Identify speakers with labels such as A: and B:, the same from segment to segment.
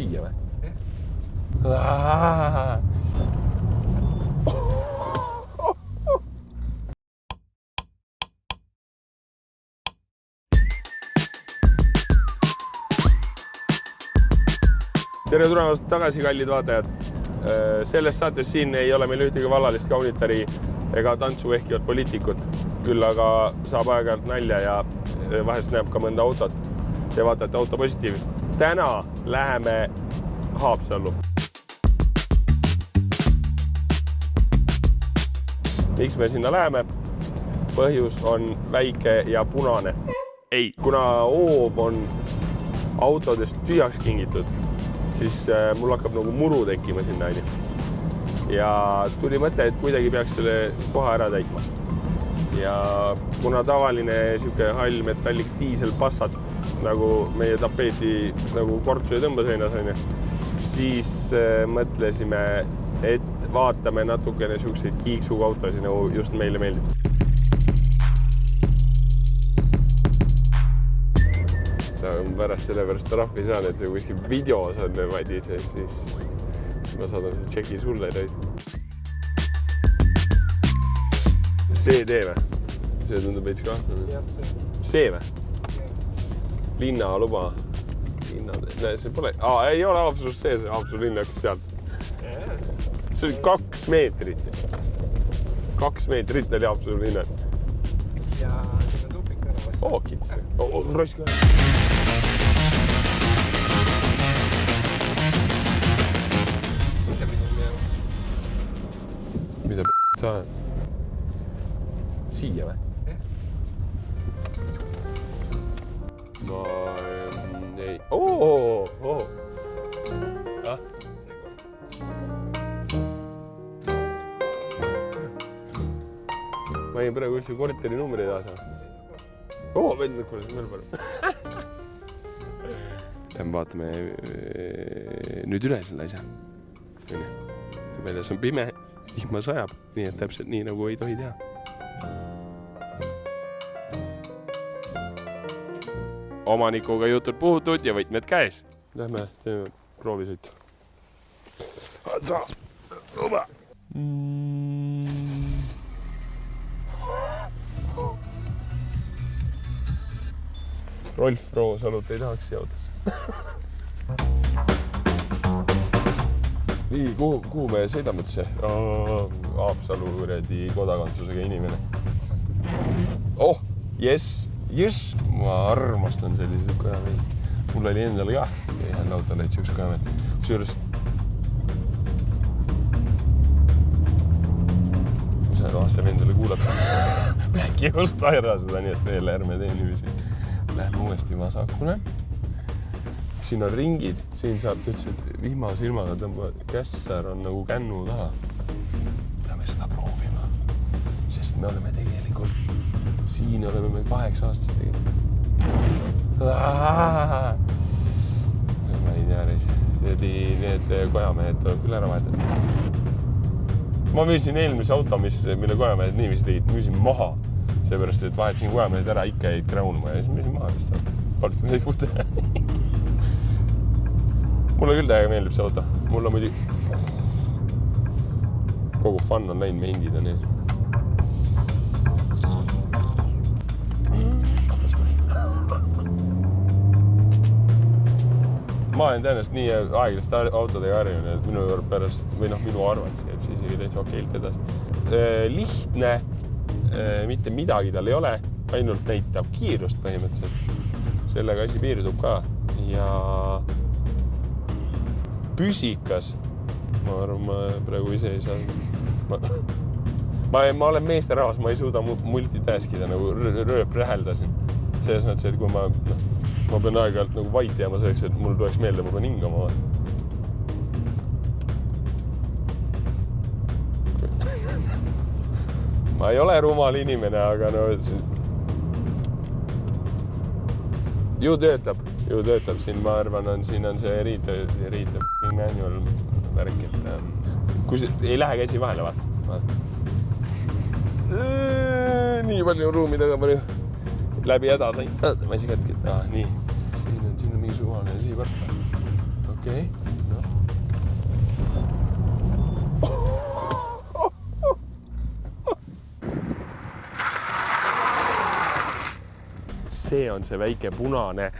A: siia või? Tere tulemast tagasi, kallid vaatajad. Selles saates siin ei ole meil ühtegi vallalist kaunitari ega tantsu ehkivat poliitikut. Küll aga saab aeg-ajalt nalja ja vahest näeb ka mõnda autot. Te vaatate auto positiivi. Täna läheme Haapsallu. Miks me sinna läheme? Põhjus on väike ja punane. Ei, kuna hoob on autodest tühjaks kingitud, siis mul hakkab nagu muru tekkima sinna. Ja tuli mõte, et kuidagi peaks selle koha ära täitma. Ja kuna tavaline siuke hall metallik diisel Passat, nagu meie tapeeti nagu kortsu ja tõmbaseinas on, siis mõtlesime, et vaatame natukene siukseid kiiksuga autosid, nagu just meile meeldib. Pärast selle pärast trahvi saan, et kuskil videos on vadis, siis ma saadan see tšeki sulle. CD või? See tundub veits kahtlane. See või? Linnaluba. See pole... ei ole Haapsalust sees, Haapsalu linn läks sealt. See oli 2 meetrit. 2 meetrit oli Haapsalu linnal.
B: Ja see on tupik ära vastu.
A: Kits. Roisk ka. Mida sa olen? Siia või? Ma ei... Ma ei praegu üldse korteri numbri taasa. Vend, kuule, see on veel parem. Lähme vaatame nüüd üle selle asja. Väljas on pime, vihma sajab, nii et täpselt nii, nagu ei tohi teha. Omanikuga jutud puhutud ja võtmed käes. Lähme, teeme proovisõitu. Rolf Roosalut ei tahaks jaudas. Nii, kuhu me sõidame üldse? Haapsalu kodakondsusega inimene. Yes! Ma armastan selliseid kojameid. Mul oli endal ka ühel autol et üks kojameid. Kusjuures see vendale kuulab. Äkki just aira seda, nii et veel ärme tee niiviisi. Lähme uuesti Vasakule. Siin on ringid. Siin saab ütles, et vihmasilmaga tõmbavad kässar on nagu kännu taha. Lähme seda proovima. Sest me oleme tegelikult siin oleme me 8 aastast tegema. Ma ei tea reisi. Need kojamehed tuleb küll ära vahetada. Ma müüsin eelmise auto, mille kojamehed niiviisi tegid, müüsin maha. Seepärast, et vahetasin kojamehed ära, ikka jäid kräunuma ja siis müüsin maha vist. Polnud midagi puuda. Mulle küll täiega meeldib see auto. Mul on muidugi kogu fun on läinud, me hindid on ees. Ma olen tõenäoliselt nii aeglast autodega harjunud, et minu pärast, või minu arvates käib see isegi täitsa okeilt edasi. Lihtne, mitte midagi tal ei ole, ainult näitab kiirust põhimõtteliselt. Sellega asi piirdub ka. Ja püsikas. Ma arvan, ma praegu ise ei saa. Ma olen meesterahvas, ma ei suuda multitaskida, nagu rööp räheldasin. Selles mõttes, et kui ma pean aeg-ajalt nagu vait jääma selleks, et mul tuleks meelde, ma pean hingama. Ma ei ole rumal inimene, aga ju töötab. Siin ma arvan, siin on see riite manual värk, et kui ei lähe käsi vahele, vaata. Nii palju ruumi taga palju. Läbi häda sain. Ma isi kätki. Nii. Siin on mingi suvaline siivõrk. Okei. No. See on see väike punane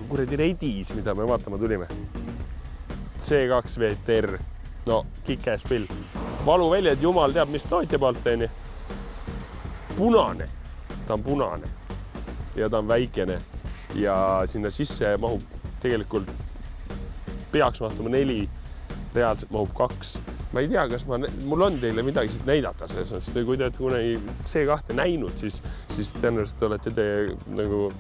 A: kuradi redis, mida me vaatama tulime. C2 VTR. No, kikes pill. Valuväljad, jumal teab, mis tootja poolt teeni. Punane. Ta on punane. Ja ta on väikene. Ja sinna sisse mahub tegelikult peaks mahtuma 4, reaalselt mahub 2. Ma ei tea, kas mul on teile midagi siit näidata selles mõttes. Kui te olete kunagi C2 näinud, siis tõenäoliselt olete te nagu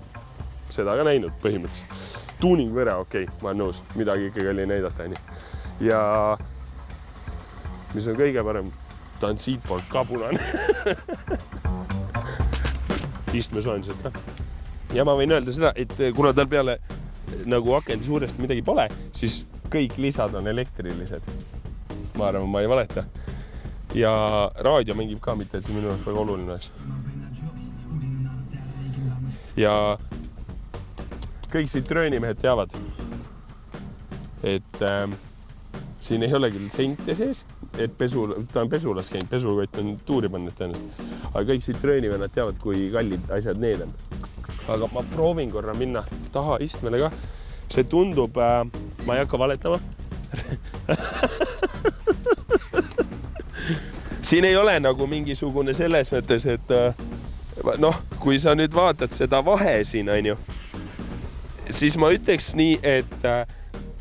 A: seda ka näinud põhimõtteliselt. Tuuning võre, okei, ma olen nõus. Midagi ikkagi oli näidata. Ja mis on kõige parem, ta on siit poolt ka punane. Istmesoojendused. Ja ma võin öelda seda, et kuna tal peale nagu akendi suuresti midagi pole, siis kõik lisad on elektrilised. Ma arvan, ma ei valeta. Ja raadio mängib ka mitte, et see minu jaoks väga oluline oleks. Ja kõik Citroeni mehed teavad, et siin ei ole küll sente sees, et ta on pesulas käinud, pesukott on tuuri pannud tõenäoliselt. Aga kõik Citroeni vennad teavad, kui kallid asjad need on. Aga ma proovin korra minna taha istmele ka. See tundub, ma ei hakka valetama. Siin ei ole nagu mingisugune selles mõttes, et noh, kui sa nüüd vaatad seda vahe siin, on ju, siis ma ütleks nii, et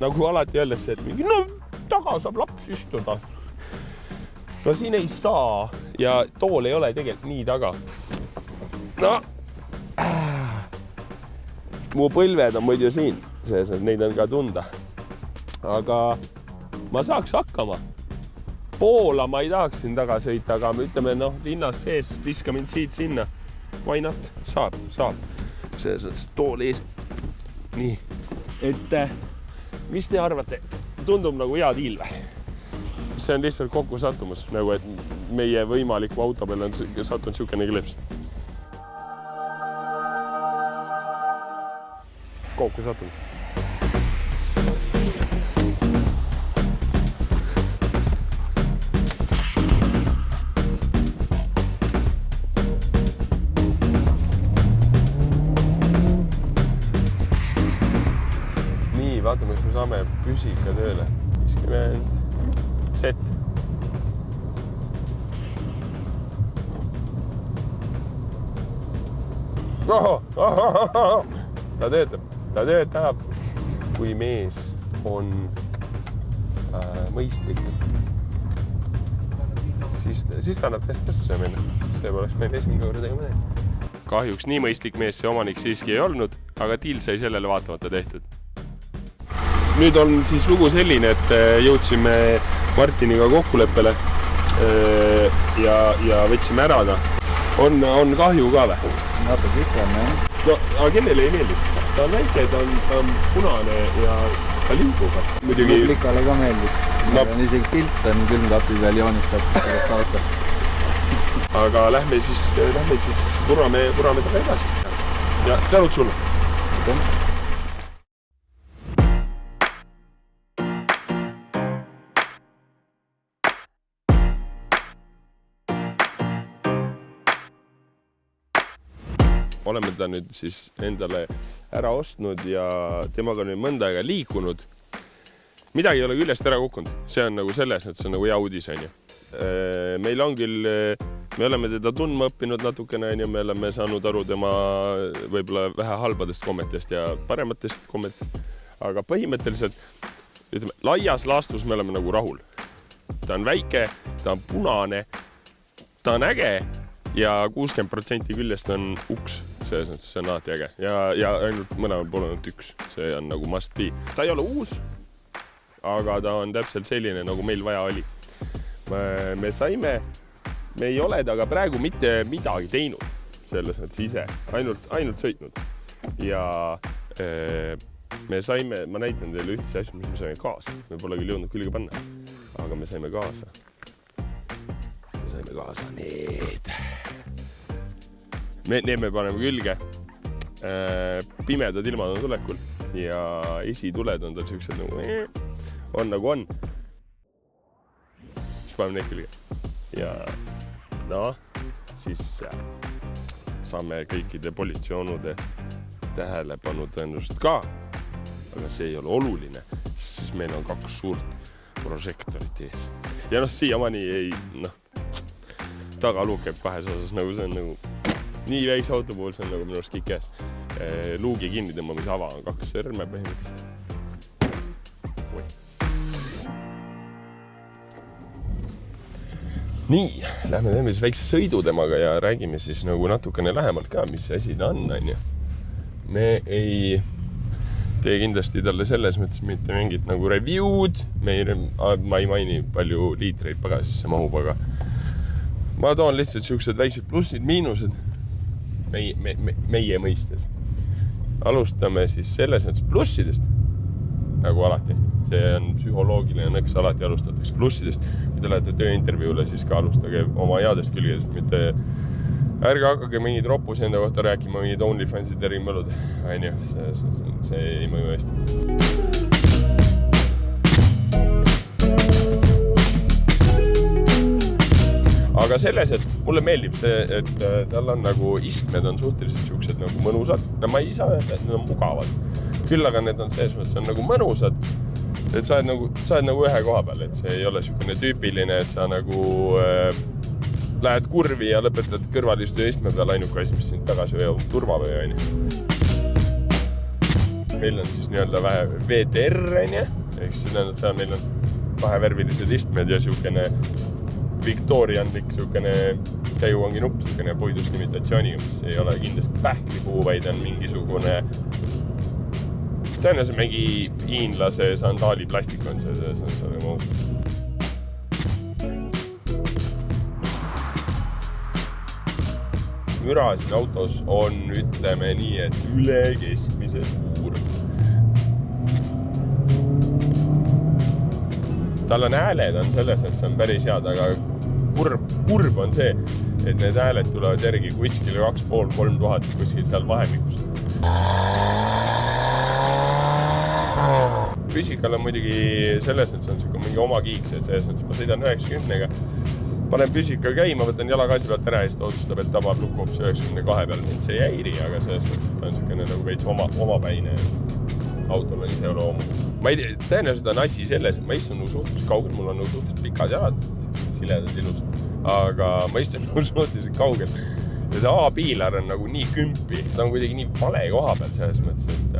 A: nagu alati öeldakse, et mingi, no taga saab laps istuda. No siin ei saa ja tool ei ole tegelikult nii taga. No, mu põlved on muidu siin, neid on ka tunda. Aga ma saaks hakkama. Poola ma ei tahaks siin taga sõita, aga me ütleme, noh, linnas sees, viska mind siit sinna. Why not? Saab. See on tool ees. Nii, et mis te arvate? Tundub nagu hea diil või? See on lihtsalt kokku sattumus, nagu et meie võimaliku auto peale on sattunud siukene klips. Kokku sattunud. Nii, vaatame, kas me saame püsika tööle. 50 set. Ta töötab, kui mees on mõistlik. Siis ta annab testastuse minna. See poleks meil esimene korda tegema teha. Kahjuks nii mõistlik mees see omanik siiski ei olnud, aga diil sai sellele vaatamata tehtud. Nüüd on siis lugu selline, et jõudsime Martiniga kokkuleppele ja võtsime ära ta. On kahju ka või?
C: Natuke ikka on, jah.
A: No, aga kellele ei meeldib? Ta on väike, ta on punane ja ta limpub.
C: Publikale ka meeldis. Ma on isegi pilt on külmkapi peal joonistatud sellest autost.
A: Aga lähme siis purame taga edasi. Ja tänud sulle. Oleme ta nüüd siis endale ära ostnud ja temaga nüüd mõnda aega liikunud. Midagi ei ole küljest ära kukkunud. See on nagu selles, et see on nagu hea uudis, on ju. Meil on küll, me oleme teda tundma õppinud natukene, on ju, me oleme saanud aru tema võib-olla vähe halbadest kommetest ja parematest kommetest. Aga põhimõtteliselt, ütleme, laias laastus me oleme nagu rahul. Ta on väike, ta on punane, ta on äge ja 60% küljest on uks. See on alati äge ja ainult mõlemal pool on üks. See on nagu must be. Ta ei ole uus, aga ta on täpselt selline, nagu meil vaja oli. Me ei ole taga praegu mitte midagi teinud selles mõttes ise, ainult sõitnud. Ja ma näitan teile ühtse asju, mis me saime kaasa. Me pole küll jõudnud külge panna, aga me saime kaasa. Need me paneme külge. Pimedad ilmad on tulekul. ja esituled on tal siuksed nagu on nagu on. Siis paneme neid külge. Ja siis saame kõikide politseioonude tähelepanu tõenäoliselt ka. Aga see ei ole oluline, siis meil on 2 suurt prožektorit ees. Ja siiamaani ei, tagaluuk käib 2 osas, nagu see on nagu nii väikse auto puhul, see on nagu minu arust kikes. Luugi kinni tõmbamise ava on 2 sõrme põhimõtteliselt. Nii, lähme teeme siis väikse sõidu temaga ja räägime siis nagu natukene lähemalt ka, mis asi ta on. Me ei tee kindlasti talle selles mõttes mitte mingit nagu review'd. Ma ei maini palju liitreid pagasisse mahub, aga ma toon lihtsalt siuksed väiksed plussid, miinused meie mõistes. Alustame siis selles mõttes plussidest, nagu alati. See on psühholoogiline nõks, alati alustatakse plussidest. Kui te lähete tööintervjuule, siis ka alustage oma headest külgedest, mitte ärge hakkage mingid roppusi enda kohta rääkima, mingid OnlyFanside erimõlud. See ei mõju hästi. Aga selles, et mulle meeldib see, et tal on nagu istmed on suhteliselt siuksed nagu mõnusad. Ma ei saa öelda, et need on mugavad. Küll aga need on selles mõttes, on nagu mõnusad, et sa oled nagu ühe koha peal, et see ei ole siukene tüüpiline, et sa nagu lähed kurvi ja lõpetad kõrvalistu istme peal ainuke asi, mis sind tagasi või on turvavöö. Meil on siis nii-öelda vähe VTR, ehk see tähendab seda, meil on kahevärvilised istmed ja siukene viktorianlik siukene käiuvangi nupp, siukene puidust imitatsiooniga, mis ei ole kindlasti pähklipuu, vaid on mingisugune tõenäoliselt mingi hiinlase sandaali plastik on see nagu müra siin autos on, ütleme nii, et üle keskmise suur. Tal on hääled on selles, et see on päris head, aga kurb on see, et need hääled tulevad järgi kuskil 2500–3000 kuskil seal vahemikus. Püsikal on muidugi selles, et see on mingi oma kiiks, et selles, et ma sõidan 90-ga. Panen püsika käima, võtan jalagaasi pealt ära ja siis ta otsustab, et tabab lukku hoopis 92 peal. Mind see ei häiri, aga selles mõttes, et ta on selline nagu veits omapäine. Autol on ise loomu. Ma ei tea, tõenäoliselt on asi selles, et ma istun suhteliselt kaugel, mul on suhteliselt pikad jalad, siledad ilus, aga ma istun suhteliselt kaugel. Ja see A-piilar on nagu nii kümpi, ta on kuidagi nii vale koha peal selles mõttes, et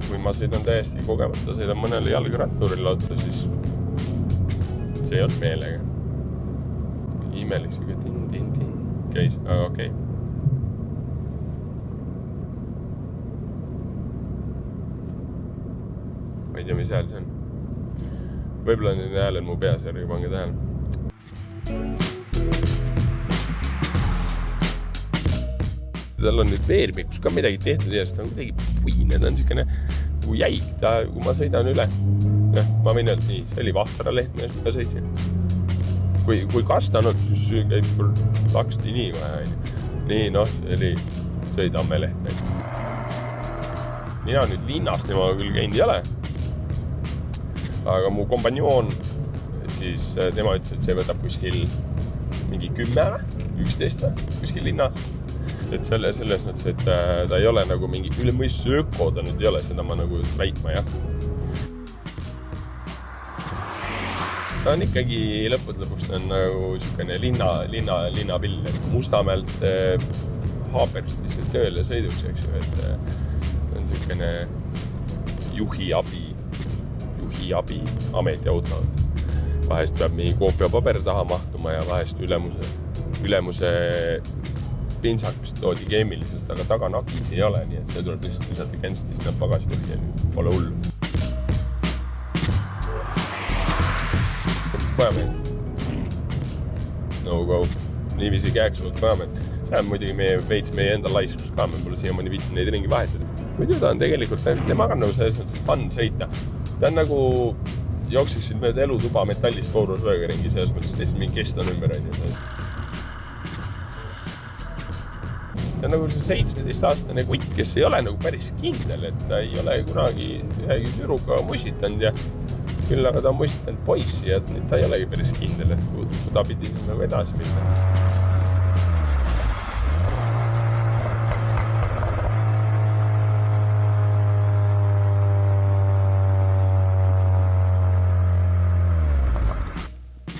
A: kui ma sõidan täiesti kogemata, sõidan mõnele jalgratturile otsa, siis see ei olnud meelega. Imelik siuke tin käis, aga okei. Ma ei tea, mis hääl see on. Võib-olla need hääled mu peas järgi, pange tähele. Tal on nüüd veermikus ka midagi tehtud ja ta on kuidagi puine, ta on siukene kui jäik, kui ma sõidan üle. Ma võin öelda nii, see oli Vahtra leht, millest ma sõitsin. Kui kastanud, siis käib laksti nii vaja. Nii, see oli Sõidamme leht. Mina nüüd linnast niimoodi küll käinud ei ole. Aga mu kompanjoon, siis tema ütles, et see võtab kuskil mingi 10–11 kuskil linnas. Et selles mõttes, et ta ei ole nagu mingi ülemõistuse öko, ta nüüd ei ole, seda ma nagu väitma jah. Ta on ikkagi lõpuks on nagu siukene linnapill, et Mustamäelt Haaberstisse tööle sõiduks, eks ju, et on siukene juhi abi ametiauto. Vahest peab mingi koopia paber taha mahtuma ja vahest ülemuse pintsak, mis toodi keemilisest, aga taga nakis ei ole, nii et see tuleb lihtsalt lisata känsti sinna pagasipõhja, pole hull. Kajameed. No go. Niiviisi käeksuvad kajameed. See on muidugi meie enda laiskus ka, me pole siiamaani viitsin neid ringi vahetada. Muidu ta on tegelikult, temaga on nagu selles fun sõita. Ta on nagu jookseksid mööda elutuba metallist voorusvööga ringi, selles mõttes, et mingi kest on ümber. ta on nagu see 17-aastane kutt, kes ei ole nagu päris kindel, et ta ei ole kunagi ühegi tüdruga musitanud ja küll aga ta on musitanud poissi ja nüüd ta ei olegi päris kindel, et kui ta pidi siis nagu edasi minna.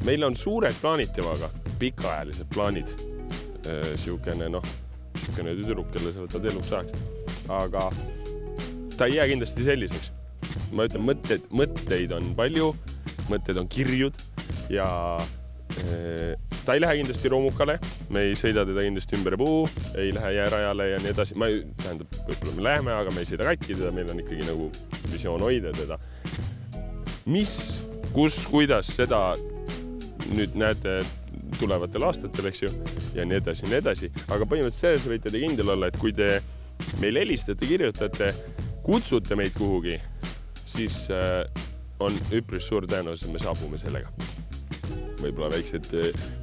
A: Meil on suured plaanid temaga, pikaajalised plaanid. Siukene tüdruk, kelle sa võtad eluks ajaks. Aga ta ei jää kindlasti selliseks. Ma ütlen, mõtteid on palju, mõtted on kirjud ja ta ei lähe kindlasti roomukale. Me ei sõida teda kindlasti ümber puu, ei lähe jäärajale ja nii edasi. Võib-olla me läheme, aga me ei sõida katki teda. Meil on ikkagi nagu visioon hoida teda. Mis, kus, kuidas seda nüüd näete tulevatel aastatel, eks ju, ja nii edasi. Aga põhimõtteliselt selles võite te kindel olla, et kui te meil helistate, kirjutate, kutsute meid kuhugi, siis on üpris suur tõenäosus, et me saabume sellega. Võib-olla väiksed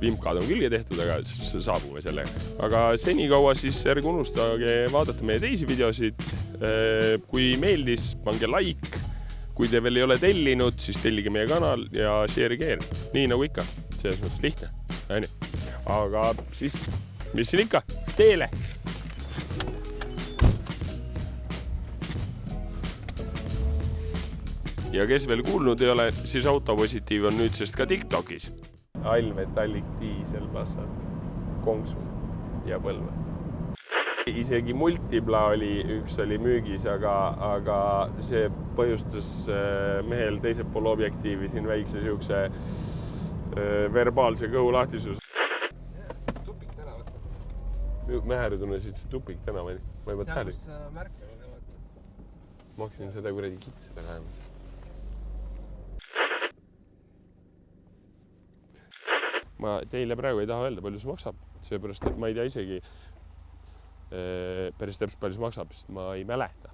A: vimkad on külge tehtud, aga saabume sellega. Aga senikaua siis ärge unustage vaadata meie teisi videosid. Kui meeldis, pange like. Kui te veel ei ole tellinud, siis tellige meie kanal ja share. Nii nagu ikka. Selles mõttes lihtne. Aga siis, mis siin ikka? Teele! Ja kes veel kuulnud ei ole, siis Autopositiiv on nüüdsest ka TikTokis. Allmetallik diisel, Passat, Konksu ja Põlvas. Isegi Multipla üks oli müügis, aga see põhjustas mehel teisel pool objektiivi siin väikse siukse verbaalse kõhulahtisus.
B: Tupik tänav vastu.
A: Mähäri tunne siit see Tupik tänav, ma ei mõt tähele.
B: Kus märke on näevad?
A: Ma hakkasin seda kuradi kitseda kaema. Ma teile praegu ei taha öelda, palju see maksab, seepärast, et ma ei tea isegi päris täpselt palju see maksab, sest ma ei mäleta.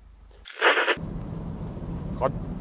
A: Kat!